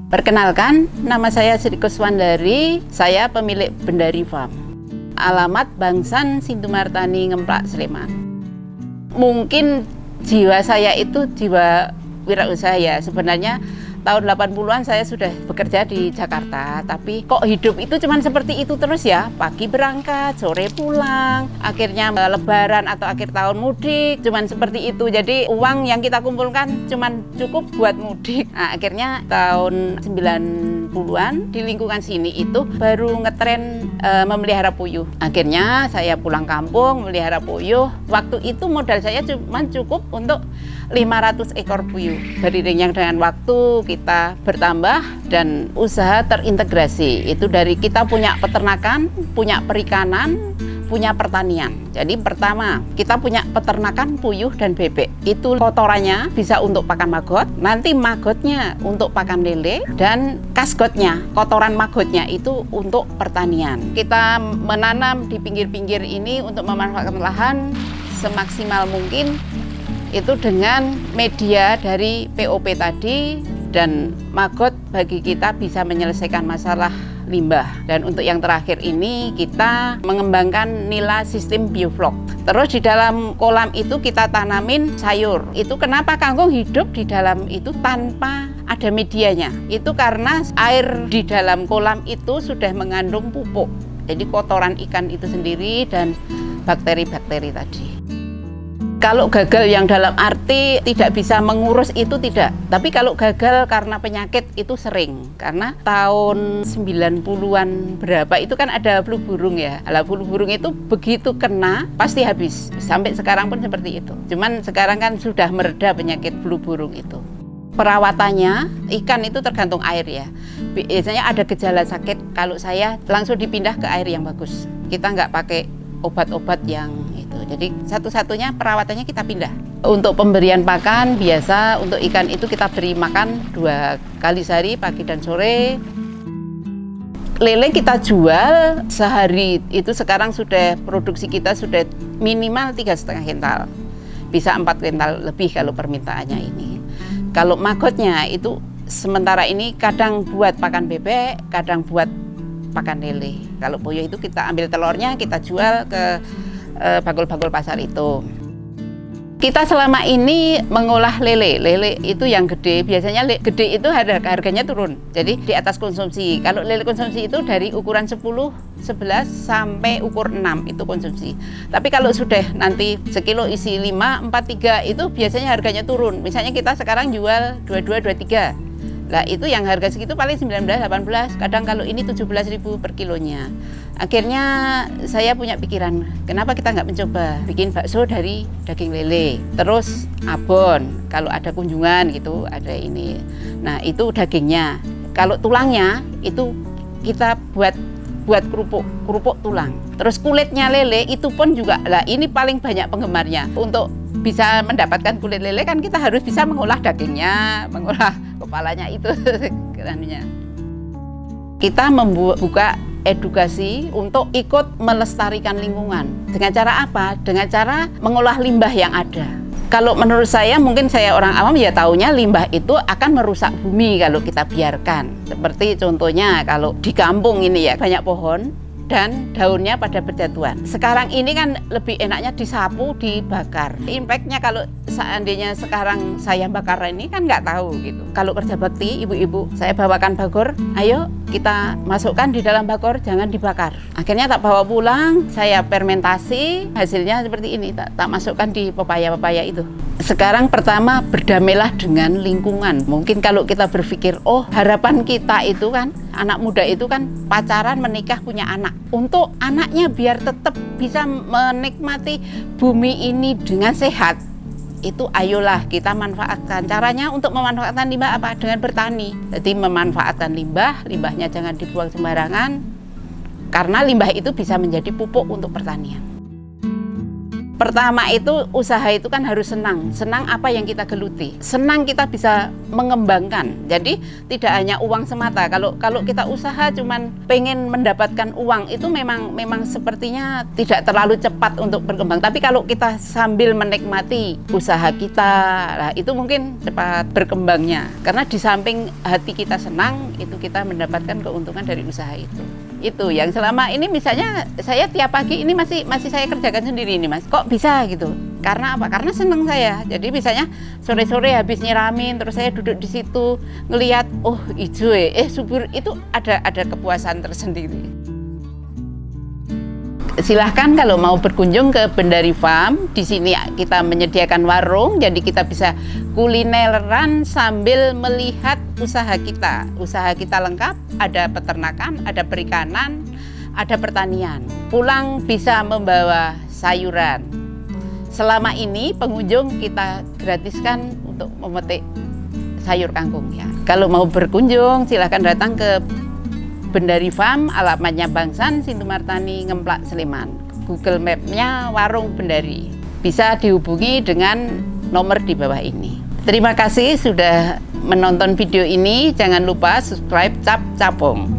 Perkenalkan, nama saya Sri Kuswandari, saya pemilik Bendari Farm. Alamat Bangsan Sintumartani, Ngemplak, Sleman. Mungkin jiwa saya itu jiwa wirausaha ya. Sebenarnya tahun 80-an saya sudah bekerja di Jakarta, tapi kok hidup itu cuman seperti itu terus ya. Pagi berangkat, sore pulang, akhirnya lebaran atau akhir tahun mudik, cuman seperti itu. Jadi uang yang kita kumpulkan cuman cukup buat mudik. Nah, akhirnya tahun 90-an di lingkungan sini itu baru ngetren memelihara puyuh. Akhirnya saya pulang kampung memelihara puyuh. Waktu itu modal saya cuman cukup untuk 500 ekor puyuh. Beriring dengan waktu kita bertambah dan usaha terintegrasi. Itu dari kita punya peternakan, punya perikanan, punya pertanian. Jadi pertama kita punya peternakan puyuh dan bebek. Itu kotorannya bisa untuk pakan maggot, nanti maggotnya untuk pakan lele, dan kasgotnya, kotoran maggotnya itu untuk pertanian. Kita menanam di pinggir-pinggir ini untuk memanfaatkan lahan semaksimal mungkin itu dengan media dari POP tadi, dan maggot bagi kita bisa menyelesaikan masalah limbah. Dan untuk yang terakhir ini kita mengembangkan nila sistem bioflok. Terus di dalam kolam itu kita tanamin sayur. Itu kenapa kangkung hidup di dalam itu tanpa ada medianya? Itu karena air di dalam kolam itu sudah mengandung pupuk. Jadi kotoran ikan itu sendiri dan bakteri-bakteri tadi. Kalau gagal yang dalam arti tidak bisa mengurus itu tidak. Tapi kalau gagal karena penyakit itu sering. Karena tahun 90-an berapa itu kan ada flu burung ya. Lah flu burung itu begitu kena pasti habis. Sampai sekarang pun seperti itu. Cuman sekarang kan sudah mereda penyakit flu burung itu. Perawatannya ikan itu tergantung air ya. Biasanya ada gejala sakit, kalau saya langsung dipindah ke air yang bagus. Kita nggak pakai obat-obat yang itu. Jadi satu-satunya perawatannya kita pindah. Untuk pemberian pakan biasa untuk ikan itu kita beri makan 2 kali sehari, pagi dan sore. Lele kita jual sehari itu sekarang sudah produksi kita sudah minimal 3,5 kintal. Bisa 4 kintal lebih kalau permintaannya ini. Kalau maggotnya itu sementara ini kadang buat pakan bebek, kadang buat pakan lele. Kalau puyuh itu kita ambil telurnya, kita jual ke bagul-bagul pasar itu. Kita selama ini mengolah lele. Lele itu yang gede, biasanya gede itu harganya turun. Jadi di atas konsumsi. Kalau lele konsumsi itu dari ukuran 10, 11 sampai ukur 6 itu konsumsi. Tapi kalau sudah nanti sekilo isi 5, 4, 3 itu biasanya harganya turun. Misalnya kita sekarang jual 22, 23. Lah itu yang harga segitu paling 19, 18, kadang kalau ini 17.000 per kilonya. Akhirnya saya punya pikiran, kenapa kita nggak mencoba bikin bakso dari daging lele, terus abon, kalau ada kunjungan gitu, ada ini. Nah itu dagingnya, kalau tulangnya itu kita buat kerupuk tulang. Terus kulitnya lele itu pun juga, lah ini paling banyak penggemarnya. Untuk bisa mendapatkan kulit lele kan kita harus bisa mengolah dagingnya, mengolah kepalanya itu. Kita membuka edukasi untuk ikut melestarikan lingkungan. Dengan cara apa? Dengan cara mengolah limbah yang ada. Kalau menurut saya, mungkin saya orang awam ya taunya limbah itu akan merusak bumi kalau kita biarkan. Seperti contohnya kalau di kampung ini ya banyak pohon dan daunnya pada berjatuhan. Sekarang ini kan lebih enaknya disapu, dibakar. Impactnya kalau seandainya sekarang saya bakar ini kan nggak tahu gitu. Kalau kerja bakti, ibu-ibu, saya bawakan bagor, ayo kita masukkan di dalam bagor, jangan dibakar. Akhirnya tak bawa pulang, saya fermentasi, hasilnya seperti ini, tak masukkan di pepaya-pepaya itu. Sekarang pertama berdamailah dengan lingkungan. Mungkin kalau kita berpikir, oh harapan kita itu kan, anak muda itu kan pacaran, menikah, punya anak. Untuk anaknya biar tetap bisa menikmati bumi ini dengan sehat, itu ayolah kita manfaatkan. Caranya untuk memanfaatkan limbah apa? Dengan bertani. Jadi memanfaatkan limbahnya jangan dibuang sembarangan, karena limbah itu bisa menjadi pupuk untuk pertanian. Pertama itu usaha itu kan harus senang apa yang kita geluti, senang kita bisa mengembangkan. Jadi tidak hanya uang semata. Kalau kita usaha cuman pengen mendapatkan uang itu memang sepertinya tidak terlalu cepat untuk berkembang. Tapi kalau kita sambil menikmati usaha kita, nah itu mungkin cepat berkembangnya. Karena di samping hati kita senang, itu kita mendapatkan keuntungan dari usaha itu. Itu yang selama ini misalnya saya tiap pagi ini masih saya kerjakan sendiri ini Mas. Kok bisa gitu? Karena apa? Karena seneng saya. Jadi misalnya sore-sore habis nyiramin terus saya duduk di situ ngelihat oh hijau subur, itu ada kepuasan tersendiri. Silahkan kalau mau berkunjung ke Bendari Farm. Di sini kita menyediakan warung, jadi kita bisa kulineran sambil melihat usaha kita. Usaha kita lengkap, ada peternakan, ada perikanan, ada pertanian. Pulang bisa membawa sayuran. Selama ini pengunjung kita gratiskan untuk memetik sayur kangkung ya. Kalau mau berkunjung silahkan datang ke Bendari Farm, alamatnya Bangsan, Sintumartani, Ngemplak, Sleman. Google Map-nya Warung Bendari. Bisa dihubungi dengan nomor di bawah ini. Terima kasih sudah menonton video ini. Jangan lupa subscribe Cap Capong.